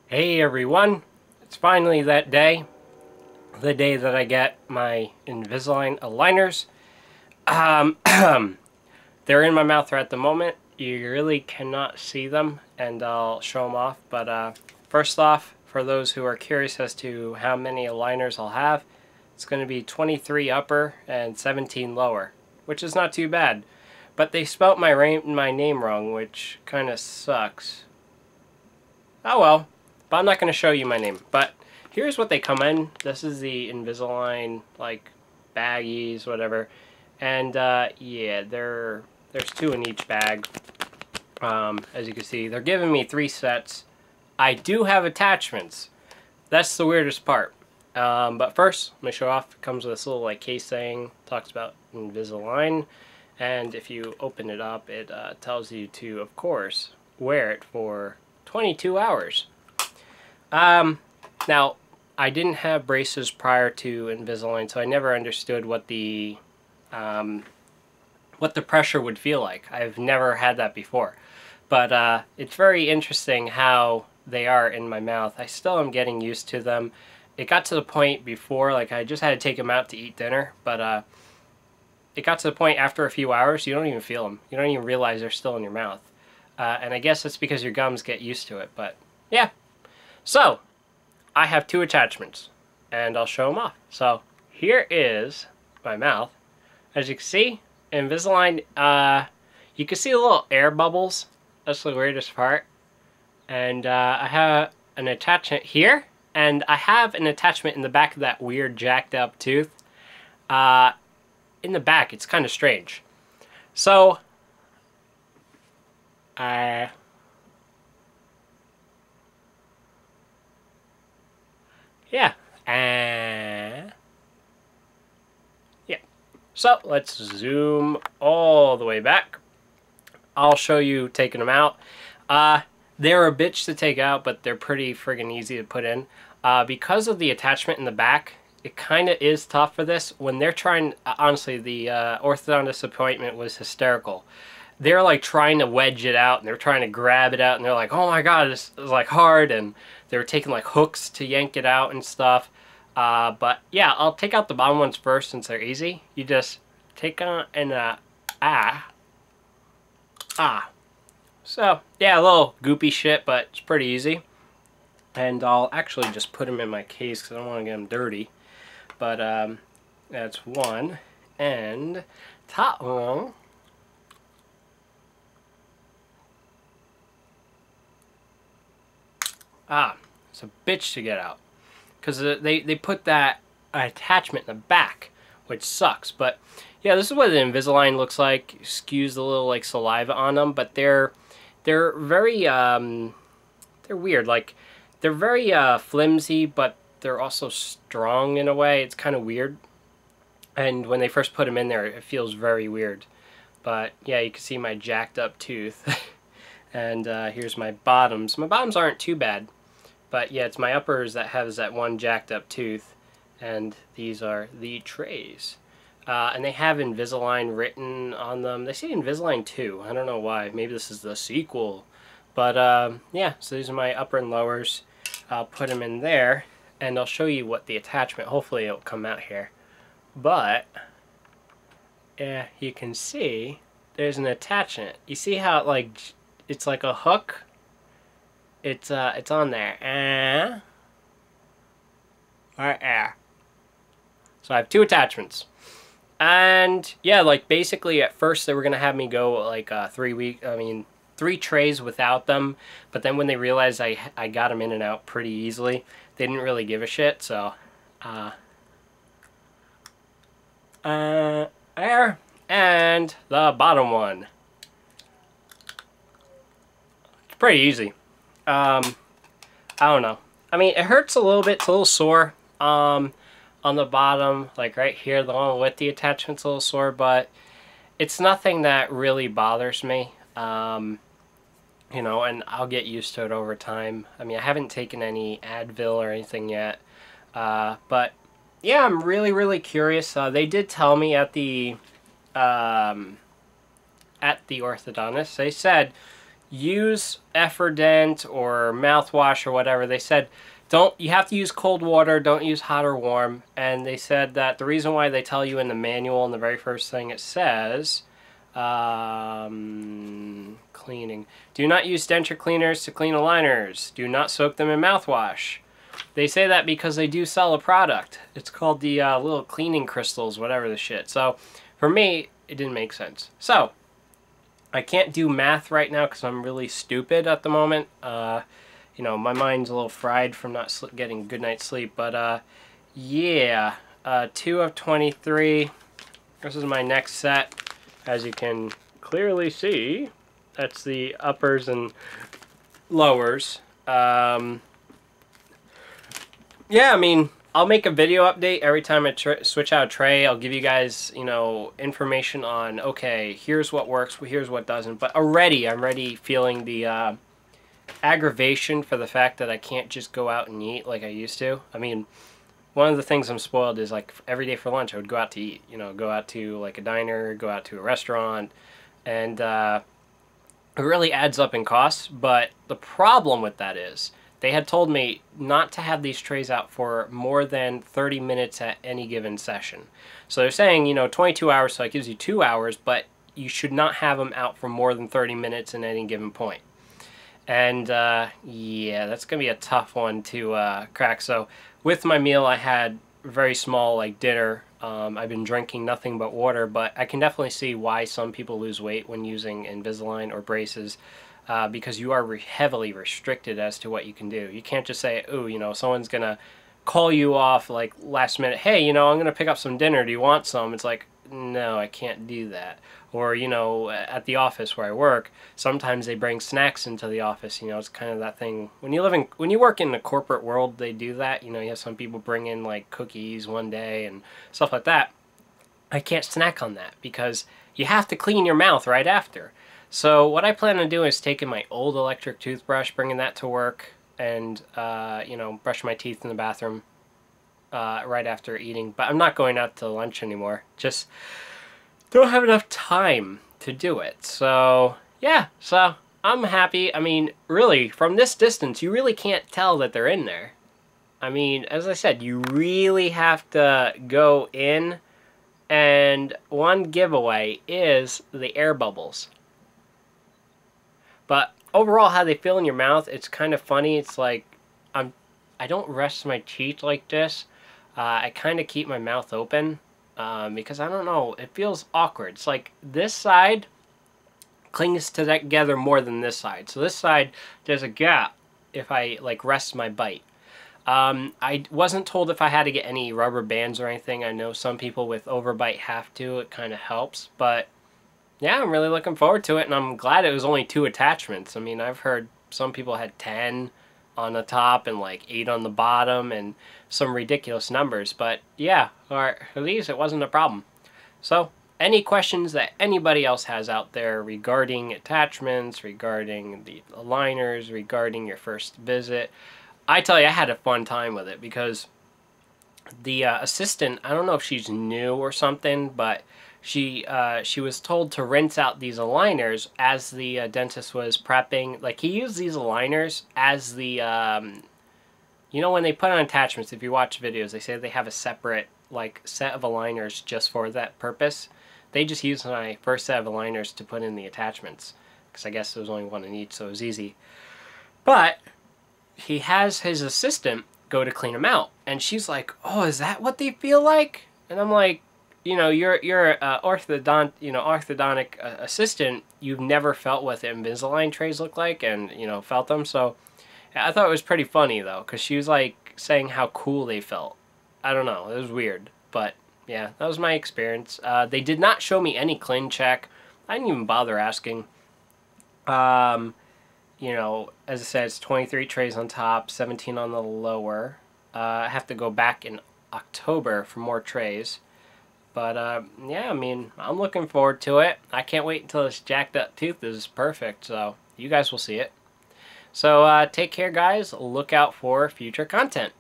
Hey everyone, it's finally that day, the day that I get my Invisalign aligners. They're in my mouth right at the moment. You really cannot see them, and I'll show them off. But first off, for those who are curious as to how many aligners I'll have, it's going to be 23 upper and 17 lower, which is not too bad. But they spelt my name wrong, which kind of sucks. Oh well, but I'm not going to show you my name. But here's what they come in. This is the Invisalign, like, baggies, whatever. And, yeah, there's two in each bag. As you can see, they're giving me 3 sets. I do have attachments. That's the weirdest part. But first, let me show off. It comes with this little, like, case thing. Talks about Invisalign. And if you open it up, it tells you to, of course, wear it for 22 hours. Now, I didn't have braces prior to Invisalign, so I never understood what the pressure would feel like. I've never had that before. But it's very interesting how they are in my mouth. I still am getting used to them. It got to the point before, like, I just had to take them out to eat dinner, but it got to the point after a few hours, you don't even feel them. You don't even realize they're still in your mouth. And I guess it's because your gums get used to it, but yeah. So, I have 2 attachments, and I'll show them off. So, here is my mouth. As you can see, Invisalign, you can see the little air bubbles. That's the weirdest part. And I have an attachment here, and I have an attachment in the back of that weird jacked up tooth. In the back, it's kind of strange. So, yeah. Yeah. So, let's zoom all the way back. I'll show you taking them out. They're a bitch to take out, but they're pretty friggin' easy to put in. Because of the attachment in the back, it kind of is tough for this. When they're trying, honestly, the orthodontist appointment was hysterical. They're like trying to wedge it out, and they're trying to grab it out, and they're like, oh my god, this is like hard, and they were taking like hooks to yank it out and stuff. But yeah, I'll take out the bottom ones first since they're easy. You just take on and So yeah, a little goopy shit, but it's pretty easy. And I'll actually just put them in my case because I don't want to get them dirty. But that's one, and top one. It's a bitch to get out. Because they put that attachment in the back, which sucks. But yeah, this is what the Invisalign looks like. Excuse the little like saliva on them, but they're very they're weird. Like, they're very flimsy, but they're also strong in a way. It's kind of weird. And when they first put them in there, it feels very weird. But yeah, you can see my jacked up tooth. And here's my bottoms. My bottoms aren't too bad. But yeah, it's my uppers that has that one jacked up tooth. And these are the trays. And they have Invisalign written on them. They say Invisalign 2. I don't know why. Maybe this is the sequel. But yeah, so these are my upper and lowers. I'll put them in there. And I'll show you what the attachment, hopefully it'll come out here. But yeah, you can see there's an attachment. You see how it, like, it's like a hook? It's on there. Right there. So I have 2 attachments. And yeah, like, basically at first they were gonna have me go like 3 trays without them, but then when they realized I got them in and out pretty easily, they didn't really give a shit. So there, and the bottom one. It's pretty easy. I don't know. I mean, it hurts a little bit. It's a little sore. On the bottom, like right here, the one with the attachment's a little sore, but it's nothing that really bothers me. You know, and I'll get used to it over time. I mean, I haven't taken any Advil or anything yet. But yeah, I'm really, really curious. They did tell me at the orthodontist, they said use Effordent or mouthwash or whatever. They said you have to use cold water, don't use hot or warm. And they said that the reason why they tell you in the manual, in the very first thing it says, cleaning. Do not use denture cleaners to clean aligners. Do not soak them in mouthwash. They say that because they do sell a product. It's called the little cleaning crystals, whatever the shit. So for me, it didn't make sense. So I can't do math right now because I'm really stupid at the moment. You know, my mind's a little fried from not getting a good night's sleep. But yeah, 2 of 23. This is my next set. As you can clearly see, that's the uppers and lowers. Yeah, I mean, I'll make a video update every time I switch out a tray. I'll give you guys, you know, information on, okay, here's what works, here's what doesn't. But already, I'm already feeling the aggravation for the fact that I can't just go out and eat like I used to. I mean, one of the things I'm spoiled is, like, every day for lunch I would go out to eat. You know, go out to, like, a diner, go out to a restaurant. And it really adds up in costs. But the problem with that is, they had told me not to have these trays out for more than 30 minutes at any given session. So they're saying, you know, 22 hours, so that gives you 2 hours, but you should not have them out for more than 30 minutes in any given point. And yeah, that's going to be a tough one to crack. So with my meal, I had very small, like, dinner. I've been drinking nothing but water, but I can definitely see why some people lose weight when using Invisalign or braces. Because you are heavily restricted as to what you can do. You can't just say, oh, you know, someone's going to call you off, like, last minute, hey, you know, I'm going to pick up some dinner, do you want some? It's like, no, I can't do that. Or, you know, at the office where I work, sometimes they bring snacks into the office. You know, it's kind of that thing. When you work in the corporate world, they do that. You know, you have some people bring in, like, cookies one day and stuff like that. I can't snack on that because you have to clean your mouth right after. So what I plan on doing is taking my old electric toothbrush, bringing that to work, and, you know, brush my teeth in the bathroom right after eating. But I'm not going out to lunch anymore. Just don't have enough time to do it. So, yeah, so I'm happy. I mean, really, from this distance, you really can't tell that they're in there. I mean, as I said, you really have to go in, and one giveaway is the air bubbles. But overall, how they feel in your mouth, it's kind of funny. It's like I don't rest my teeth like this. I kind of keep my mouth open because I don't know. It feels awkward. It's like this side clings together more than this side. So this side, there's a gap if I, like, rest my bite. I wasn't told if I had to get any rubber bands or anything. I know some people with overbite have to. It kind of helps, but yeah, I'm really looking forward to it, and I'm glad it was only 2 attachments. I mean, I've heard some people had 10 on the top and like 8 on the bottom and some ridiculous numbers. But yeah, for these, it wasn't a problem. So any questions that anybody else has out there regarding attachments, regarding the aligners, regarding your first visit, I tell you, I had a fun time with it because the assistant, I don't know if she's new or something, but she was told to rinse out these aligners as the dentist was prepping. Like, he used these aligners as the, you know, when they put on attachments, if you watch videos, they say they have a separate, like, set of aligners just for that purpose. They just used my first set of aligners to put in the attachments, because I guess there was only one in each, so it was easy. But he has his assistant go to clean them out, and she's like, "Oh, is that what they feel like?" And I'm like, you know, you're an orthodontic assistant. You've never felt what the Invisalign trays look like, and, you know, felt them. So I thought it was pretty funny though, because she was like saying how cool they felt. I don't know, it was weird, but yeah, that was my experience. They did not show me any clean check. I didn't even bother asking. You know, as I said, it's 23 trays on top, 17 on the lower. I have to go back in October for more trays. But, yeah, I mean, I'm looking forward to it. I can't wait until this jacked up tooth is perfect, so you guys will see it. So, take care, guys. Look out for future content.